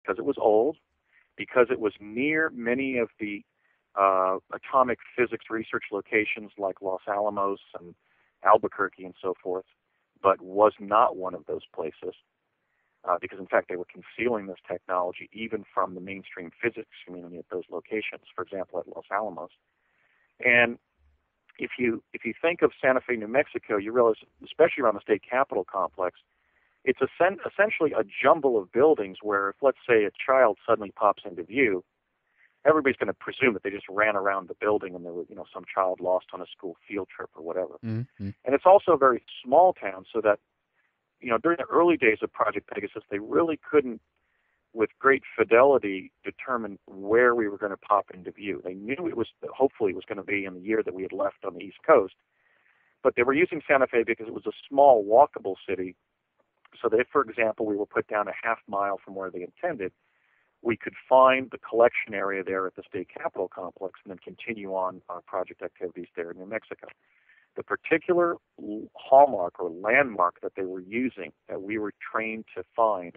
because it was old, because it was near many of the atomic physics research locations like Los-Alamos and Albuquerque and so forth, but was not one of those places, because in fact they were concealing this technology even from the mainstream physics community at those locations, for example at Los-Alamos. And if you think of Santa Fe, New Mexico, you realize, especially around the state capitol complex, it's essentially a jumble of buildings where if, let's say, a child suddenly pops into view, everybody's going to presume that they just ran around the building and there was, some child lost on a school field trip or whatever. Mm-hmm. And it's also a very small town, so that, during the early days of Project Pegasus, they really couldn't, with great fidelity, determine where we were going to pop into view. They knew hopefully it was going to be in the year that we had left on the East Coast, but they were using Santa Fe because it was a small, walkable city, so that if, for example, we were put down a half mile from where they intended, we could find the collection area there at the state capitol complex and then continue on our project activities there in New Mexico. The particular hallmark or landmark that they were using, that we were trained to find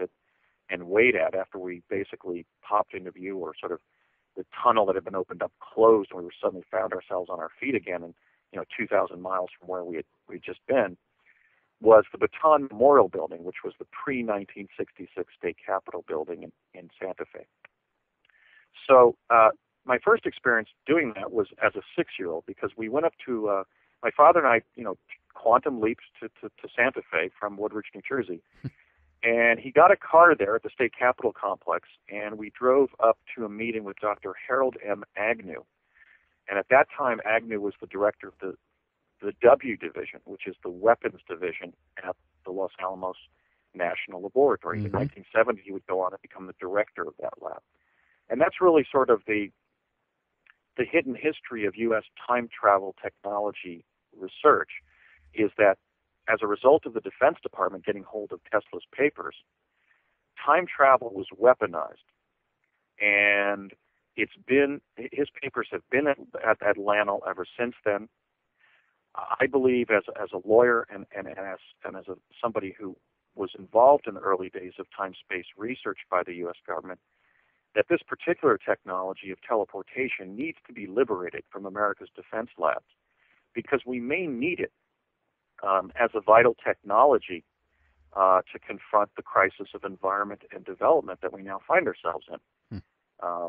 and wait at after we basically popped into view, or sort of the tunnel that had been opened up closed and we were suddenly found ourselves on our feet again and 2,000 miles from where we'd just been, was the Baton Memorial Building, which was the pre-1966 state capitol building in Santa Fe. So my first experience doing that was as a 6-year-old, because we went up to, my father and I, quantum leaped to Santa Fe from Woodridge, New Jersey. And he got a car there at the state capitol complex, and we drove up to a meeting with Dr. Harold M. Agnew. And at that time, Agnew was the director of the W Division, which is the weapons division at the Los-Alamos National Laboratory. Mm-hmm. In 1970, he would go on and become the director of that lab. And that's really sort of the hidden history of U.S. time travel technology research, is that as a result of the Defense Department getting hold of Tesla's papers, time travel was weaponized. And his papers have been at Atlanta ever since then. I believe, as a lawyer and as somebody who was involved in the early days of time-space research by the U.S. government, that this particular technology of teleportation needs to be liberated from America's defense labs, because we may need it as a vital technology to confront the crisis of environment and development that we now find ourselves in,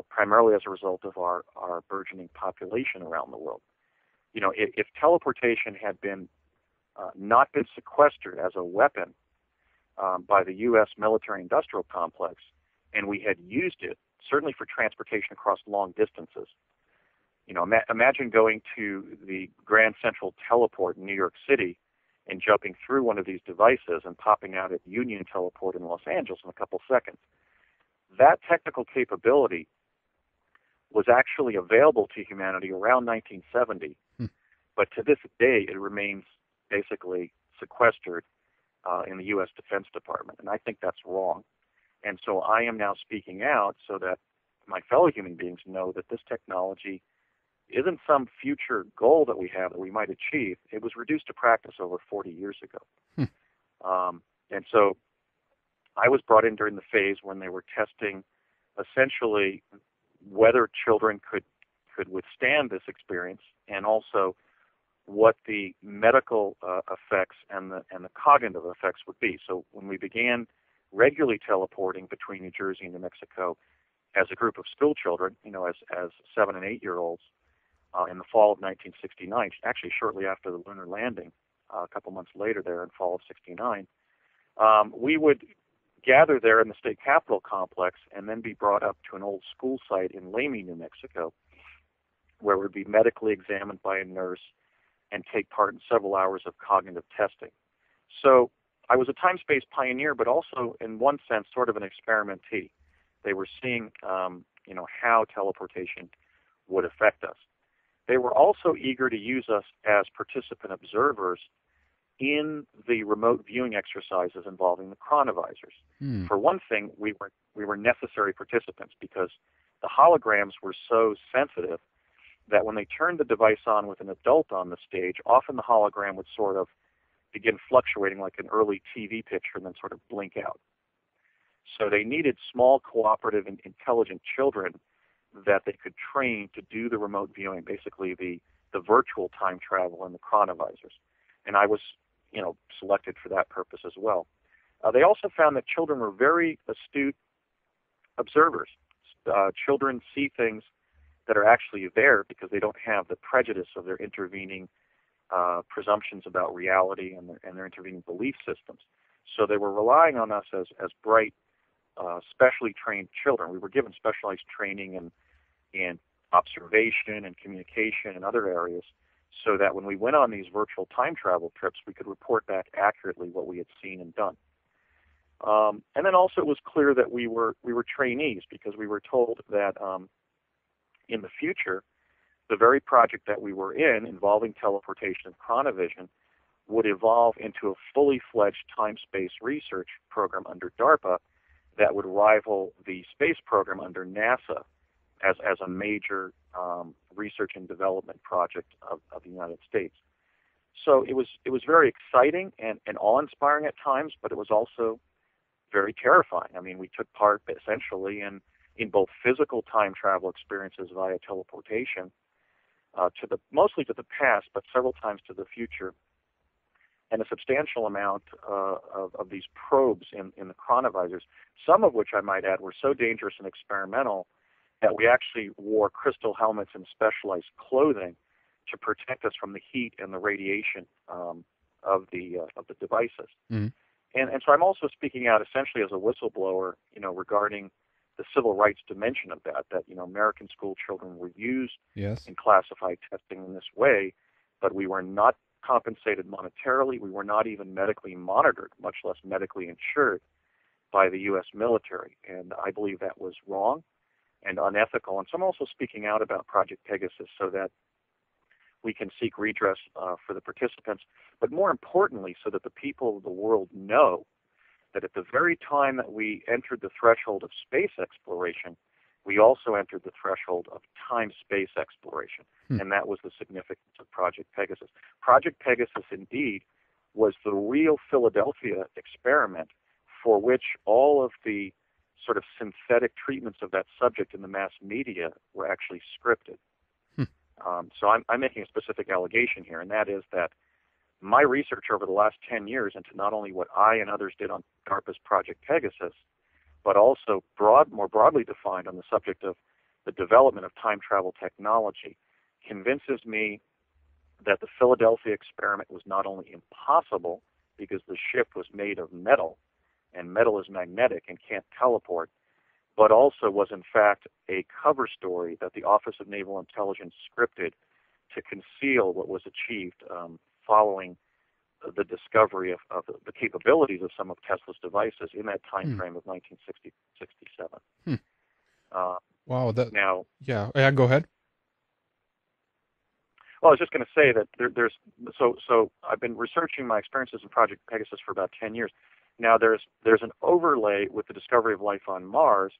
primarily as a result of our burgeoning population around the world. If teleportation had been not been sequestered as a weapon by the U.S. military-industrial complex, and we had used it, certainly for transportation across long distances. Imagine going to the Grand Central Teleport in New York City and jumping through one of these devices and popping out at Union Teleport in Los Angeles in a couple seconds. That technical capability was actually available to humanity around 1970, but to this day it remains basically sequestered in the U.S. Defense Department, and I think that's wrong. And so I am now speaking out so that my fellow human beings know that this technology isn't some future goal that we have that we might achieve. It was reduced to practice over 40 years ago. And so I was brought in during the phase when they were testing essentially whether children could withstand this experience, and also what the medical effects and the cognitive effects would be. So when we began regularly teleporting between New Jersey and New Mexico as a group of school children, as 7 and 8 year olds, in the fall of 1969, actually shortly after the lunar landing, a couple months later there in fall of 69, we would gather there in the state capitol complex and then be brought up to an old school site in Lamy, New Mexico, where we'd be medically examined by a nurse and take part in several hours of cognitive testing. So I was a time-space pioneer, but also, in one sense, sort of an experimentee. They were seeing, how teleportation would affect us. They were also eager to use us as participant observers in the remote viewing exercises involving the chronovisors. For one thing, we were necessary participants because the holograms were so sensitive that when they turned the device on with an adult on the stage, often the hologram would sort of begin fluctuating like an early TV picture and then sort of blink out. So they needed small, cooperative, and intelligent children that they could train to do the remote viewing, basically the virtual time travel and the chronovisors. And I was, selected for that purpose as well. They also found that children were very astute observers. Children see things that are actually there because they don't have the prejudice of their intervening presumptions about reality and their intervening belief systems. So they were relying on us as bright, specially trained children. We were given specialized training in observation and communication and other areas, so that when we went on these virtual time travel trips, we could report back accurately what we had seen and done. And then also it was clear that we were trainees, because we were told that in the future, the very project that we were in, involving teleportation and chronovision, would evolve into a fully fledged time-space research program under DARPA that would rival the space program under NASA as a major research and development project of the United States. So it was very exciting and awe-inspiring at times, but it was also very terrifying. I mean, we took part essentially in both physical time travel experiences via teleportation, mostly to the past, but several times to the future, and a substantial amount of these probes in the chronovisors, some of which I might add were so dangerous and experimental that we actually wore crystal helmets and specialized clothing to protect us from the heat and the radiation of the devices. Mm-hmm. And so I'm also speaking out essentially as a whistleblower, regarding the civil rights dimension of that American school children were used in classified testing in this way, but we were not compensated monetarily. We were not even medically monitored, much less medically insured by the U.S. military. And I believe that was wrong and unethical. And so I'm also speaking out about Project Pegasus so that we can seek redress for the participants, but more importantly, so that the people of the world know that at the very time that we entered the threshold of space exploration, we also entered the threshold of time-space exploration, and that was the significance of Project Pegasus. Project Pegasus, indeed, was the real Philadelphia experiment for which all of the sort of synthetic treatments of that subject in the mass media were actually scripted. So I'm making a specific allegation here, and that is that my research over the last 10 years into not only what I and others did on DARPA's Project Pegasus, but also more broadly defined on the subject of the development of time travel technology, convinces me that the Philadelphia experiment was not only impossible because the ship was made of metal, and metal is magnetic and can't teleport, but also was in fact a cover story that the Office of Naval Intelligence scripted to conceal what was achieved following the discovery of the capabilities of some of Tesla's devices in that time frame of 1967. Wow. Now, yeah, go ahead. Well, I was just going to say that so I've been researching my experiences in Project Pegasus for about 10 years. Now there's an overlay with the discovery of life on Mars,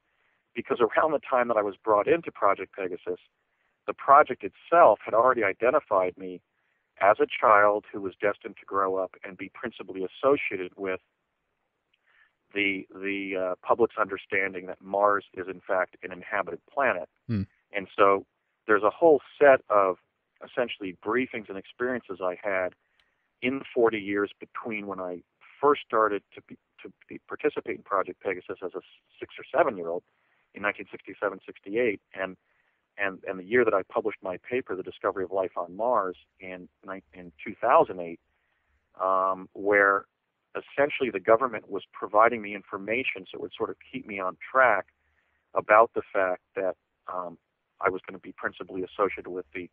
because around the time that I was brought into Project Pegasus, the project itself had already identified me as a child who was destined to grow up and be principally associated with the public's understanding that Mars is in fact an inhabited planet. And so there's a whole set of essentially briefings and experiences I had in the 40 years between when I first started to participate in Project Pegasus as a 6 or 7-year-old in 1967-68, and the year that I published my paper, The Discovery of Life on Mars, in 2008, where essentially the government was providing me information so it would sort of keep me on track about the fact that I was going to be principally associated with the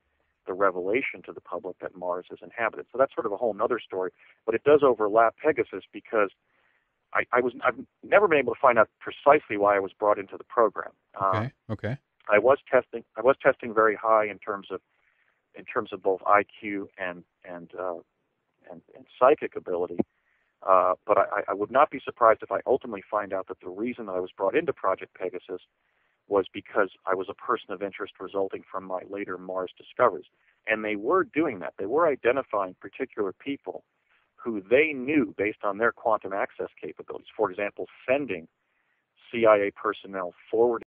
revelation to the public that Mars is inhabited. So that's sort of a whole other story, but it does overlap Pegasus because I've never been able to find out precisely why I was brought into the program. Okay. I was testing very high in terms of both IQ and psychic ability. But I would not be surprised if I ultimately find out that the reason that I was brought into Project Pegasus was because I was a person of interest resulting from my later Mars discoveries. And they were doing that. They were identifying particular people who they knew based on their quantum access capabilities. For example, sending CIA personnel forwarded